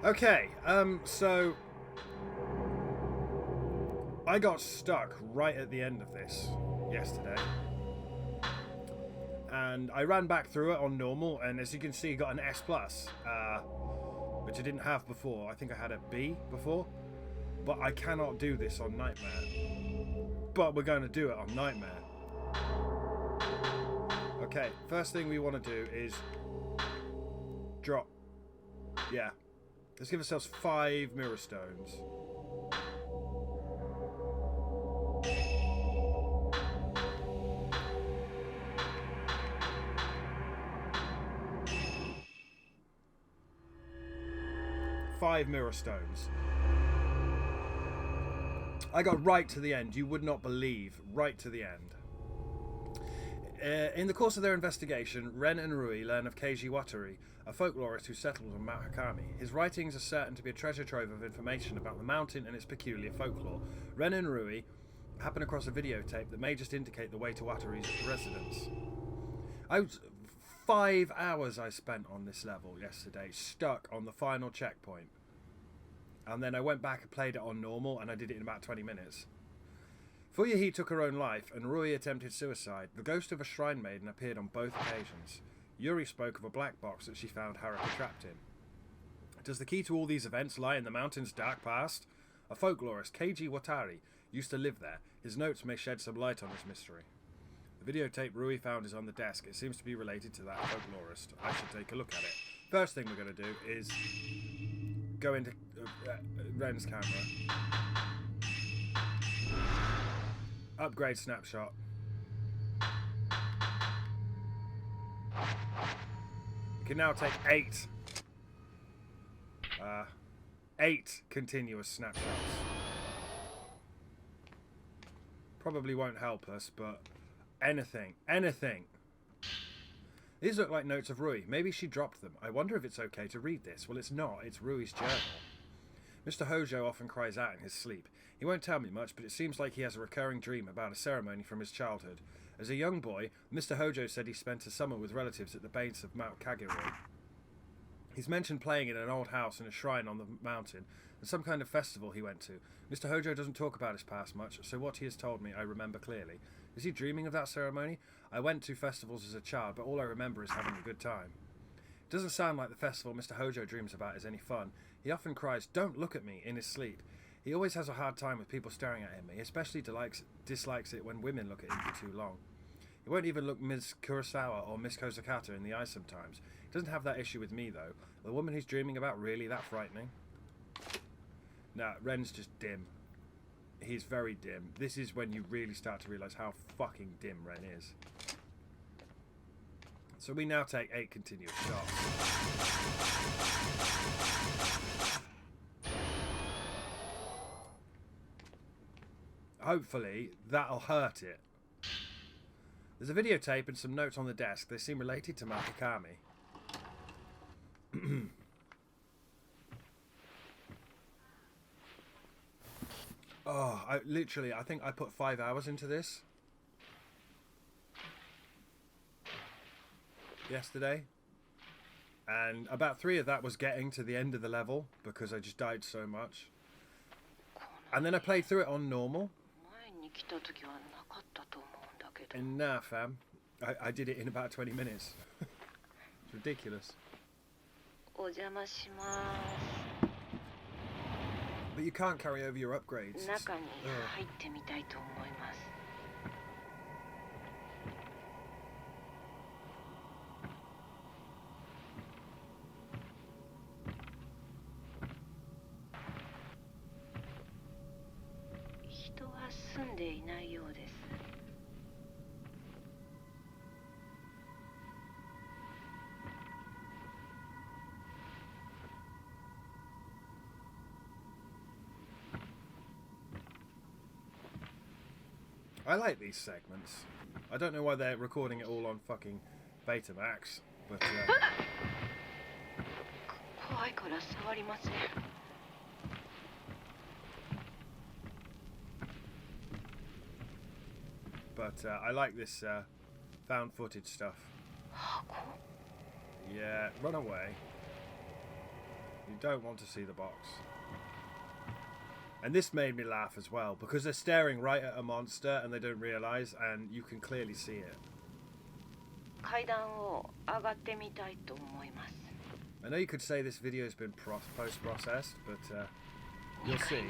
Okay, so I got stuck right at the end of this yesterday. And I ran back through it on normal, and as you can see, got an S+, which I didn't have before. I think I had a B before. But I cannot do this on Nightmare. But we're going to do it on Nightmare. Okay, first thing we want to do is drop. Yeah. Let's give ourselves 5 mirror stones. Five mirror stones. I got right to the end. You would not believe. Right to the end. In the course of their investigation, Ren and Rui learn of Keiji Watari, a folklorist who settled on Mount Hikami. His writings are certain to be a treasure trove of information about the mountain and its peculiar folklore. Ren and Rui happen across a videotape that may just indicate the way to Watari's residence. 5 hours I spent on this level yesterday, stuck on the final checkpoint. And then I went back and played it on normal, and I did it in about 20 minutes. Fuyahi took her own life, and Rui attempted suicide. The ghost of a shrine maiden appeared on both occasions. Yuri spoke of a black box that she found Haruka trapped in. Does the key to all these events lie in the mountain's dark past? A folklorist, Keiji Watari, used to live there. His notes may shed some light on this mystery. The videotape Rui found is on the desk. It seems to be related to that folklorist. I should take a look at it. First thing we're going to do is go into Ren's camera. Upgrade snapshot. You can now take 8 continuous snapshots. Probably won't help us, but anything. These look like notes of Rui. Maybe she dropped them. I wonder if it's okay to read this. Well, it's not. It's Rui's journal. Mr. Hojo often cries out in his sleep. He won't tell me much, but it seems like he has a recurring dream about a ceremony from his childhood. As a young boy, Mr. Hojo said he spent a summer with relatives at the base of Mount Kagero. He's mentioned playing in an old house in a shrine on the mountain, and some kind of festival he went to. Mr. Hojo doesn't talk about his past much, so what he has told me I remember clearly. Is he dreaming of that ceremony? I went to festivals as a child, but all I remember is having a good time. It doesn't sound like the festival Mr. Hojo dreams about is any fun. He often cries, "Don't look at me," in his sleep. He always has a hard time with people staring at him. He especially dislikes it when women look at him for too long. He won't even look Ms. Kurosawa or Miss Kozakata in the eye sometimes. He doesn't have that issue with me, though. The woman he's dreaming about, really that frightening? Nah, Ren's just dim. He's very dim. This is when you really start to realise how fucking dim Ren is. So we now take 8 continuous shots. Hopefully, that'll hurt it. There's a videotape and some notes on the desk. They seem related to Mount Hikami. Oh, I think I put 5 hours into this yesterday. And about 3 of that was getting to the end of the level because I just died so much. And then I played through it on normal. And nah, fam. I did it in about 20 minutes. It's ridiculous. But you can't carry over your upgrades. I like these segments. I don't know why they're recording it all on fucking Betamax, but I like this found footage stuff. Yeah, run away. You don't want to see the box. And this made me laugh as well, because they're staring right at a monster and they don't realise, and you can clearly see it. I know you could say this video has been post-processed, but you'll see.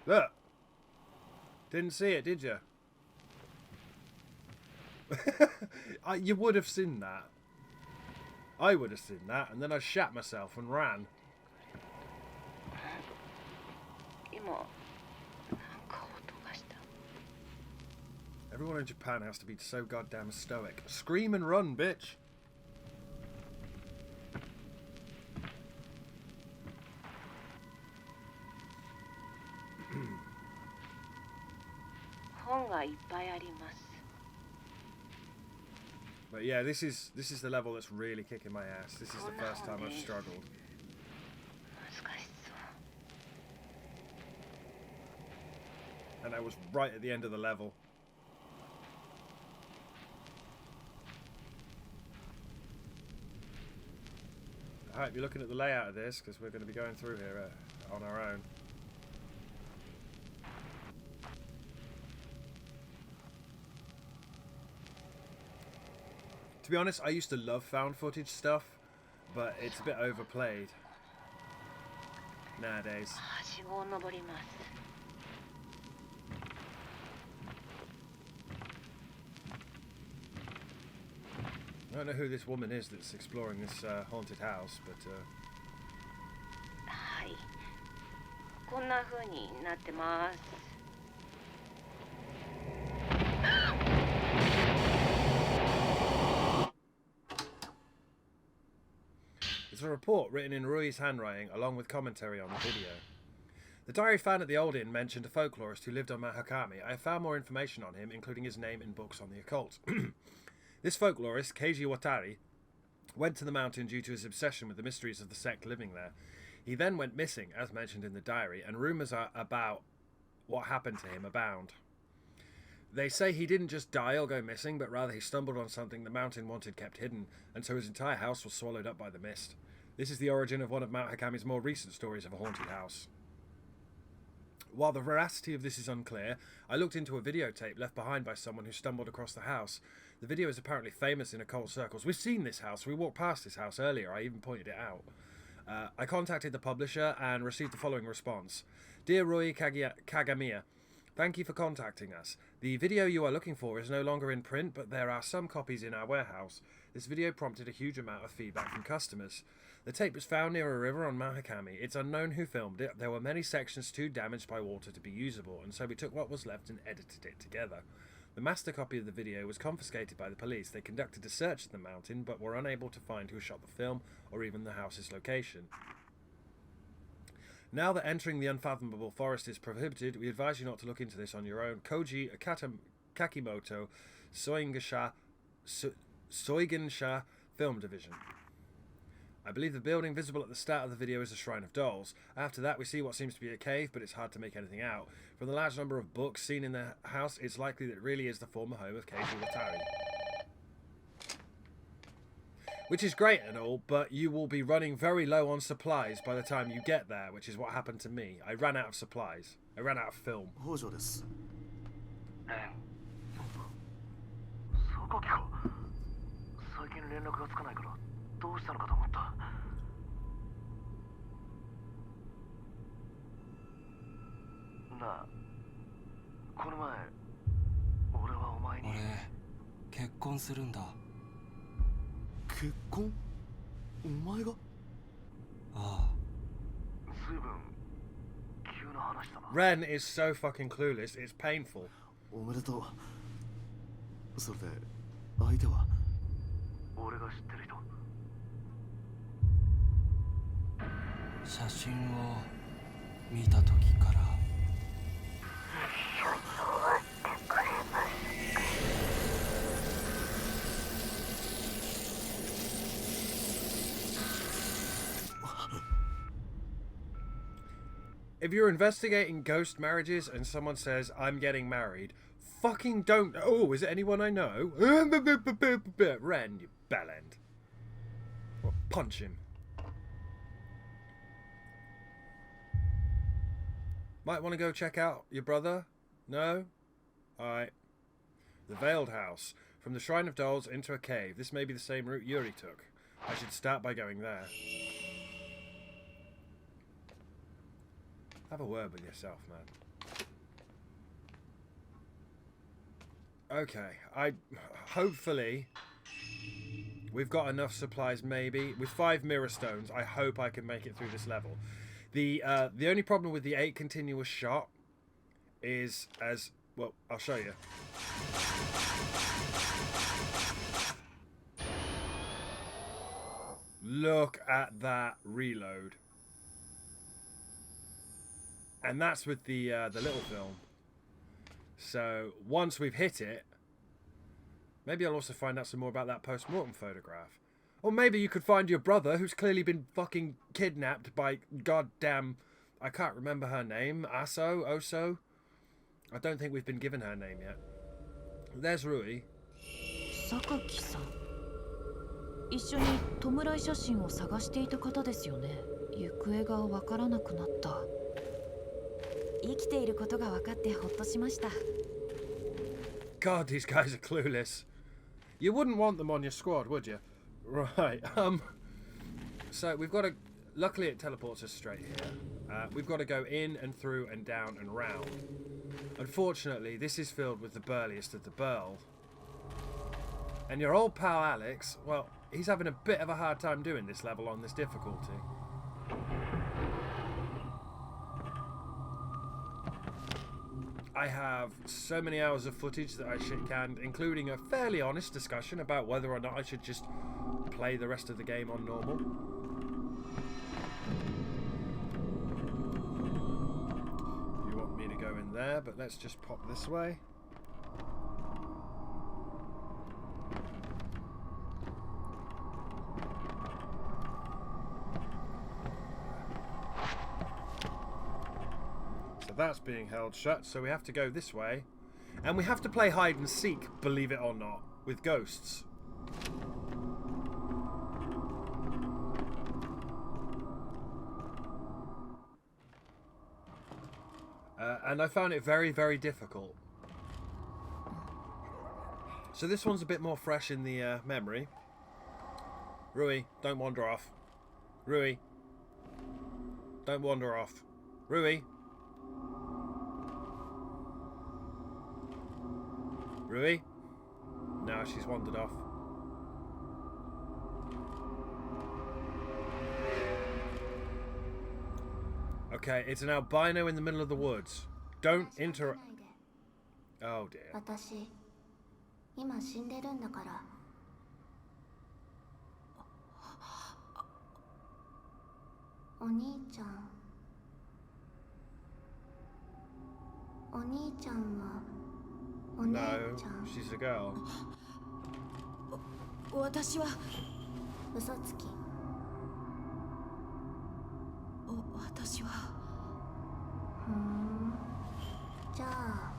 Look! Didn't see it, did you? You would have seen that. I would have seen that, and then I shat myself and ran. Everyone in Japan has to be so goddamn stoic. Scream and run, bitch! But yeah, this is the level that's really kicking my ass. This is the first time I've struggled. And I was right at the end of the level. I hope you're looking at the layout of this, because we're going to be going through here on our own. To be honest, I used to love found footage stuff, but it's a bit overplayed nowadays. I don't know who this woman is that's exploring this haunted house, but it's a report written in Rui's handwriting along with commentary on the video. The diary found at the old inn mentioned a folklorist who lived on Mount Hikami. I found more information on him, including his name in books on the occult. This folklorist, Keiji Watari, went to the mountain due to his obsession with the mysteries of the sect living there. He then went missing, as mentioned in the diary, and rumours about what happened to him abound. They say he didn't just die or go missing, but rather he stumbled on something the mountain wanted kept hidden, and so his entire house was swallowed up by the mist. This is the origin of one of Mount Hikami's more recent stories of a haunted house. While the veracity of this is unclear, I looked into a videotape left behind by someone who stumbled across the house. The video is apparently famous in occult circles. We've seen this house. We walked past this house earlier. I even pointed it out. I contacted the publisher and received the following response. Dear Rui Kagamiya, thank you for contacting us. The video you are looking for is no longer in print, but there are some copies in our warehouse. This video prompted a huge amount of feedback from customers. The tape was found near a river on Mount Hikami. It's unknown who filmed it. There were many sections too damaged by water to be usable, and so we took what was left and edited it together. The master copy of the video was confiscated by the police. They conducted a search of the mountain, but were unable to find who shot the film or even the house's location. Now that entering the unfathomable forest is prohibited, we advise you not to look into this on your own. Koji Kakimoto, Soigensha Film Division. I believe the building visible at the start of the video is a shrine of dolls. After that we see what seems to be a cave, but it's hard to make anything out. From the large number of books seen in the house, it's likely that it really is the former home of Keiji Watari. Which is great and all, but you will be running very low on supplies by the time you get there, which is what happened to me. I ran out of supplies. I ran out of film. Ren is so fucking clueless, it's painful. If you're investigating ghost marriages and someone says, I'm getting married, fucking don't... Oh, is it anyone I know? Ren, you bellend. Well, punch him. Might want to go check out your brother? No? Alright. The Veiled House. From the Shrine of Dolls into a cave. This may be the same route Yuri took. I should start by going there. Have a word with yourself, man. Okay, hopefully we've got enough supplies. Maybe with 5 mirror stones, I hope I can make it through this level. The only problem with the 8 continuous shot is as well. I'll show you. Look at that reload, and that's with the little film. So once we've hit it, maybe I'll also find out some more about that post-mortem photograph. Or maybe you could find your brother, who's clearly been fucking kidnapped by goddamn... I can't remember her name. Oso? I don't think we've been given her name yet. There's Rui. Sakaki-san. 一緒に弔い写真を探していた方ですよね。行方がわからなくなった。生きていることが分かってほっとしました。God, these guys are clueless. You wouldn't want them on your squad, would you? Right. So we've got to... Luckily it teleports us straight here. We've got to go in and through and down and round. Unfortunately, this is filled with the burliest of the burl. And your old pal Alex, well, he's having a bit of a hard time doing this level on this difficulty. I have so many hours of footage that I shit canned, including a fairly honest discussion about whether or not I should just play the rest of the game on normal. You want me to go in there, but let's just pop this way. That's being held shut, so we have to go this way. And we have to play hide and seek, believe it or not, with ghosts. And I found it very, very difficult. So this one's a bit more fresh in the memory. Rui, don't wander off. Rui. Don't wander off. Rui. Rui? No, she's wandered off. Okay, it's an albino in the middle of the woods. Don't interrupt. Oh dear. 私、今死んでるんだから。お兄ちゃん。お兄ちゃんは。No, she's a girl. 私は嘘つき。私は。じゃあ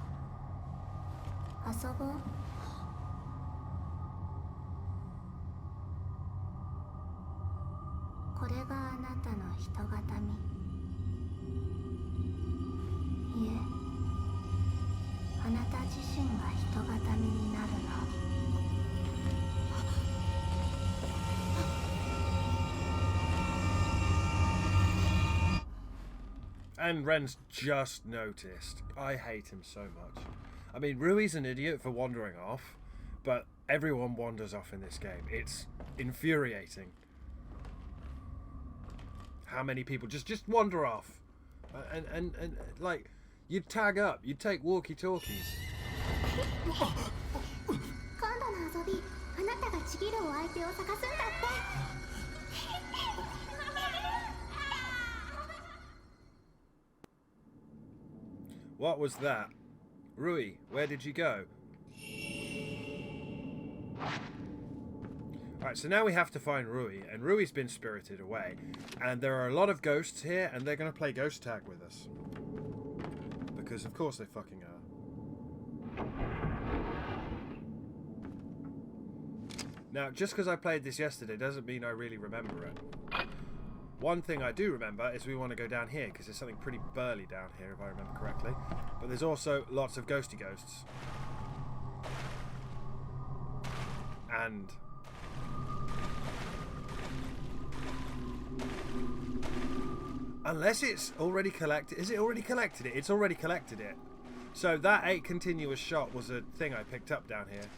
遊ぼう。これがあなたの人形見。いえ。あなた自身が人形見になるの。And Ren's just noticed. I hate him so much. I mean, Rui's an idiot for wandering off, but everyone wanders off in this game. It's infuriating. How many people just wander off? And like... You'd tag up, you'd take walkie-talkies. 今度の遊び、あなたがちぎるお相手を探すんだって。What was that? Rui, where did you go? Alright, so now we have to find Rui, and Rui's been spirited away. And there are a lot of ghosts here, and they're going to play ghost tag with us. Because of course they fucking are. Now, just because I played this yesterday doesn't mean I really remember it. One thing I do remember is we want to go down here, because there's something pretty burly down here, if I remember correctly. But there's also lots of ghosty ghosts. And... unless it's already collected... is it already collected it? It's already collected it. So that 8 continuous shot was a thing I picked up down here.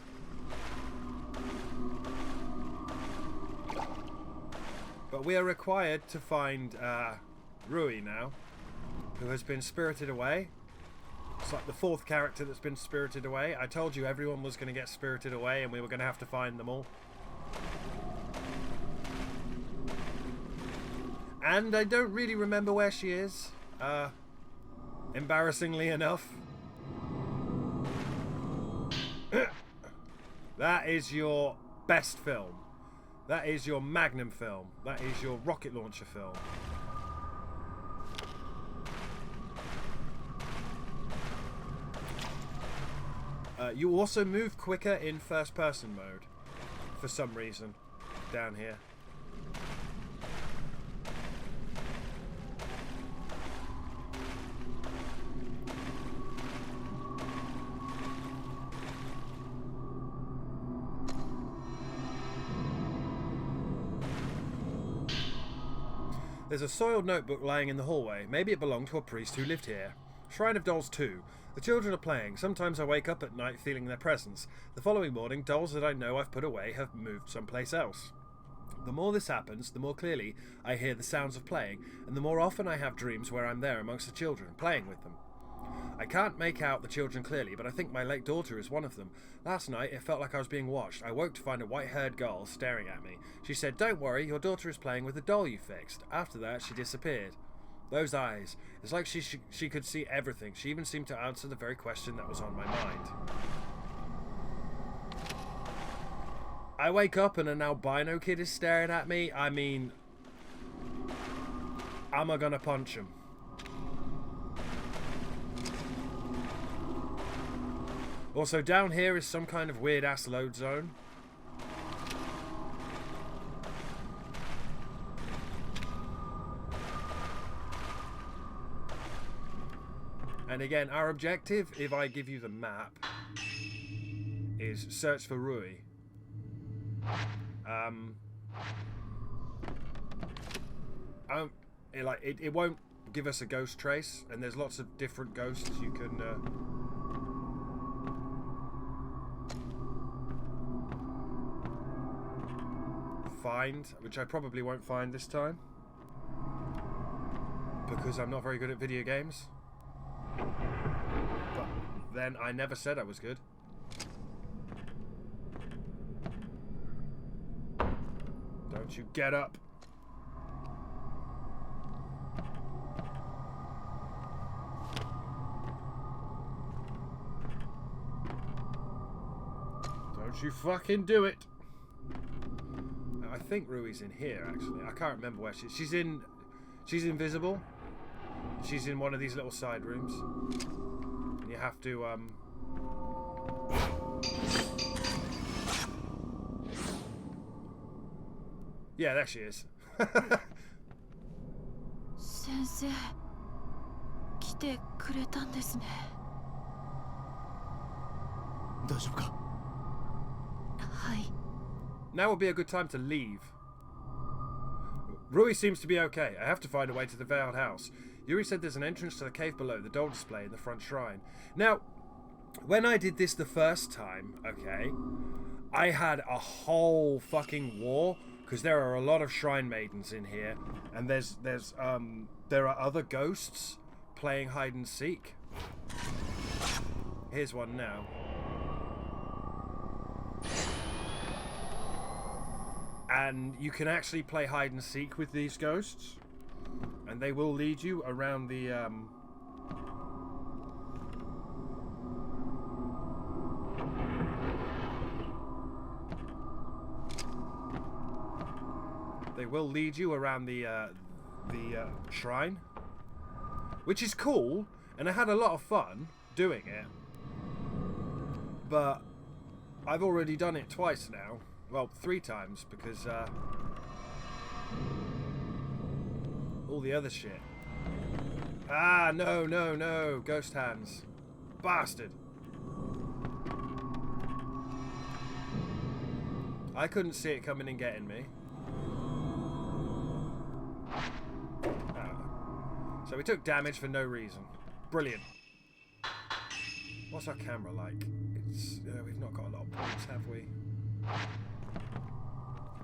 But we are required to find Rui now, who has been spirited away. It's like the 4th character that's been spirited away. I told you everyone was going to get spirited away and we were going to have to find them all. And I don't really remember where she is, embarrassingly enough. That is your best film. That is your magnum film. That is your rocket launcher film. You also move quicker in first person mode for some reason down here. There's a soiled notebook lying in the hallway. Maybe it belonged to a priest who lived here. Shrine of Dolls 2. The children are playing. Sometimes I wake up at night feeling their presence. The following morning, dolls that I know I've put away have moved someplace else. The more this happens, the more clearly I hear the sounds of playing, and the more often I have dreams where I'm there amongst the children, playing with them. I can't make out the children clearly, but I think my late daughter is one of them. Last night, it felt like I was being watched. I woke to find a white-haired girl staring at me. She said, "Don't worry, your daughter is playing with the doll you fixed." After that, she disappeared. Those eyes. It's like she could see everything. She even seemed to answer the very question that was on my mind. I wake up and an albino kid is staring at me. I mean, am I gonna punch him? Also, down here is some kind of weird-ass load zone. And again, our objective, if I give you the map, is search for Rui. It won't give us a ghost trace, and there's lots of different ghosts you can... find, which I probably won't find this time because I'm not very good at video games. But then I never said I was good. Don't you get up. Don't you fucking do it. I think Rui's in here, actually. I can't remember where she's in. She's invisible. She's in one of these little side rooms. And you have to, yeah, there she is. 先生、来てくれたんですね。大丈夫か？はい。 Now would be a good time to leave. Rui seems to be okay. I have to find a way to the veiled house. Yuri said there's an entrance to the cave below the doll display in the front shrine. Now, when I did this the first time, okay, I had a whole fucking war because there are a lot of shrine maidens in here, and there are other ghosts playing hide and seek. Here's one now. And you can actually play hide and seek with these ghosts, and they will lead you around the shrine, which is cool, and I had a lot of fun doing it. But I've already done it twice now. Well, 3 times, because all the other shit. Ah, no, no, no. Ghost hands. Bastard. I couldn't see it coming and getting me. So we took damage for no reason. Brilliant. What's our camera like? It's we've not got a lot of points, have we?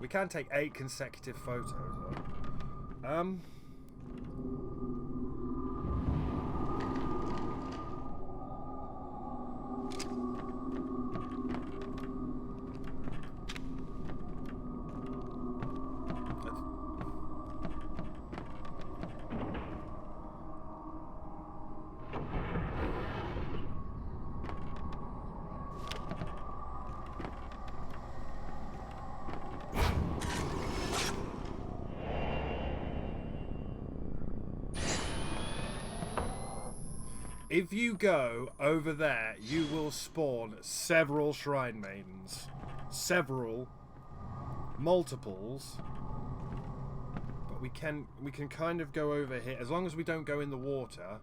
We can take 8 consecutive photos, though. If you go over there, you will spawn several shrine maidens. Several. Multiples. But we can kind of go over here. As long as we don't go in the water.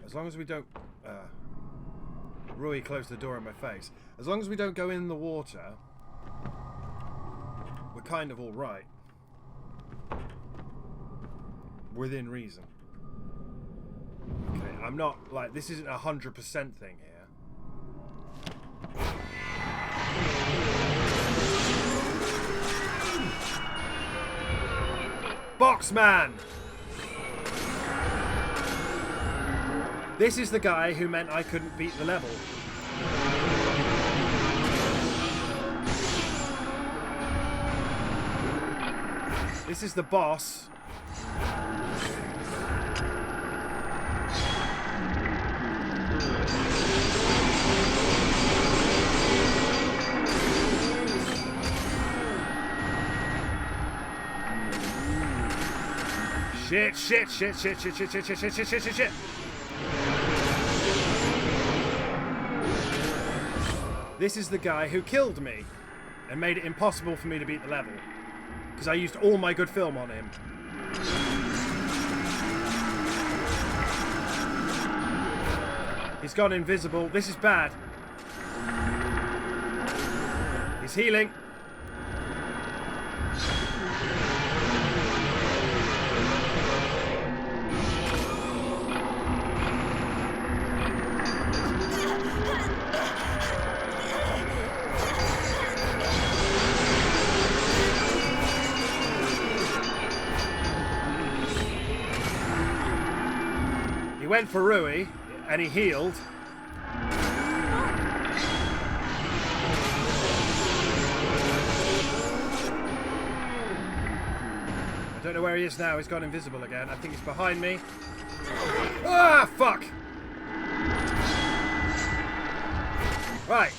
As long as we don't... Rui closed the door in my face. As long as we don't go in the water, we're kind of all right. Within reason. Okay, I'm not, like, this isn't a 100% thing here. Boxman! This is the guy who meant I couldn't beat the level. This is the boss. Shit, shit, shit, shit, shit, shit, shit, shit, shit, shit, shit, shit, shit. This is the guy who killed me and made it impossible for me to beat the level because I used all my good film on him. He's gone invisible. This is bad. He's healing. Went for Rui and he healed. I don't know where he is now. He's gone invisible again. I think he's behind me. Ah, fuck! Right.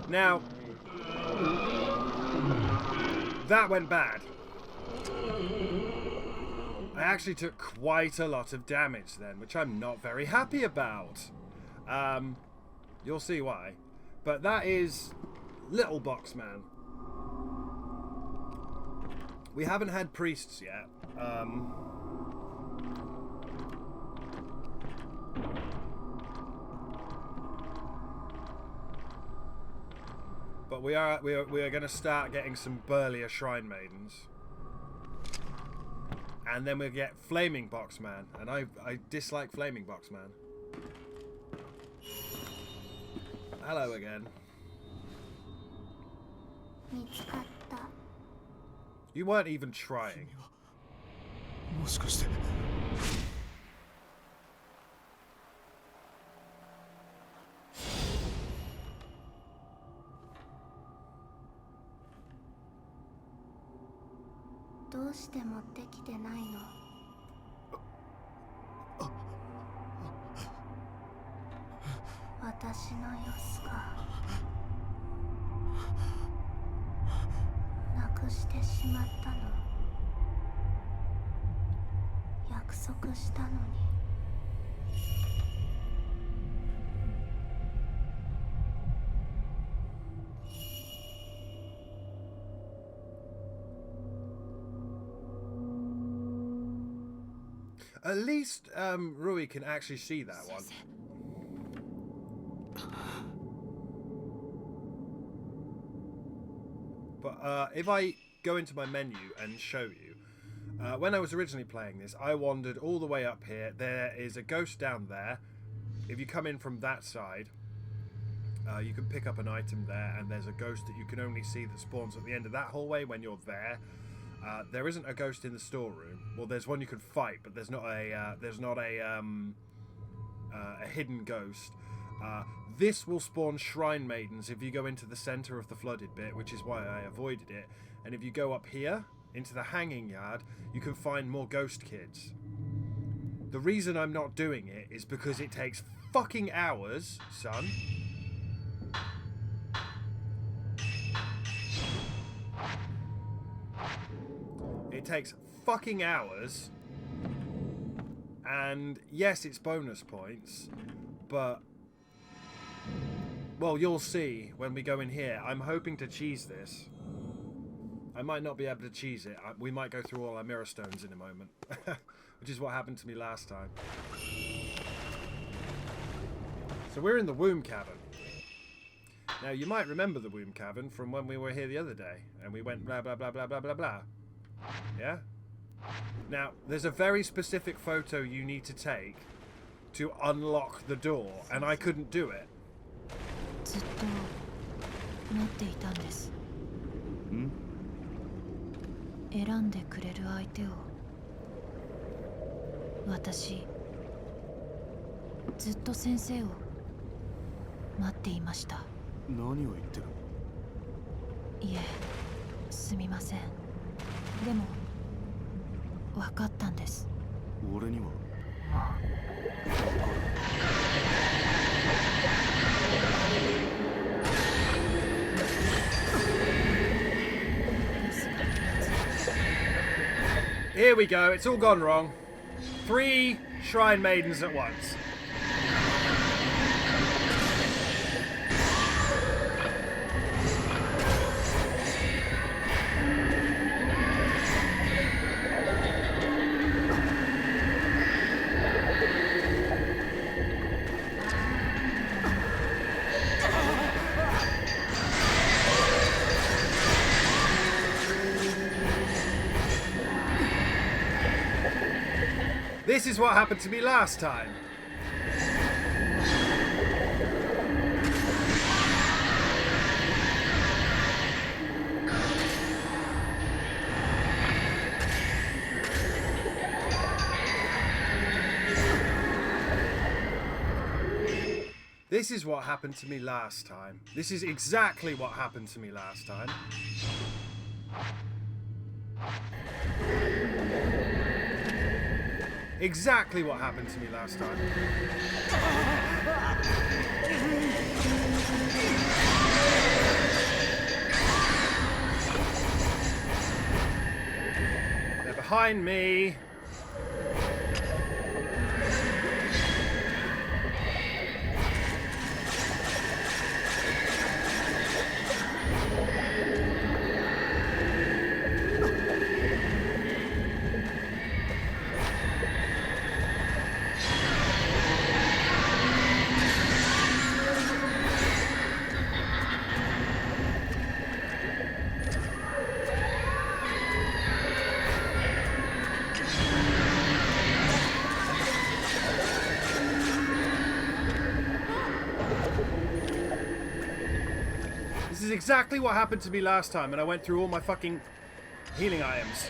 Now, that went bad. I actually took quite a lot of damage then, which I'm not very happy about. You'll see why. But that is Little Boxman. We haven't had priests yet. But we are going to start getting some burlier shrine maidens, and then we'll get Flaming Boxman, and I dislike Flaming Boxman. Hello again. You weren't even trying. もしかして 「どうして持ってきてないの？私の様子がなくしてしまったの。約束したのに。At least Rui can actually see that one. But if I go into my menu and show you, when I was originally playing this, I wandered all the way up here. There is a ghost down there. If you come in from that side, you can pick up an item there, and there's a ghost that you can only see that spawns at the end of that hallway when you're there. There isn't a ghost in the storeroom. Well, there's one you can fight, but there's not a hidden ghost. This will spawn shrine maidens if you go into the center of the flooded bit, which is why I avoided it. And if you go up here into the hanging yard, you can find more ghost kids. The reason I'm not doing it is because it takes fucking hours, son. It takes fucking hours, and yes, it's bonus points, but, well, you'll see when we go in here. I'm hoping to cheese this. I might not be able to cheese it. We might go through all our mirror stones in a moment, which is what happened to me last time. So we're in the womb cavern. Now, you might remember the womb cavern from when we were here the other day, and we went blah, blah, blah, blah, blah, blah, blah. Yeah? Now, there's a very specific photo you need to take to unlock the door, and I couldn't do it. ずっと待っていたんです。選んでくれる相手を私ずっと先生を待っていました。何を言ってる？いえ、すみません。でも分かったんです。俺には。Here we go, it's all gone wrong. 3 shrine maidens at once. This is what happened to me last time. This is what happened to me last time. This is exactly what happened to me last time. Exactly what happened to me last time. They're behind me. This is exactly what happened to me last time, and I went through all my fucking healing items.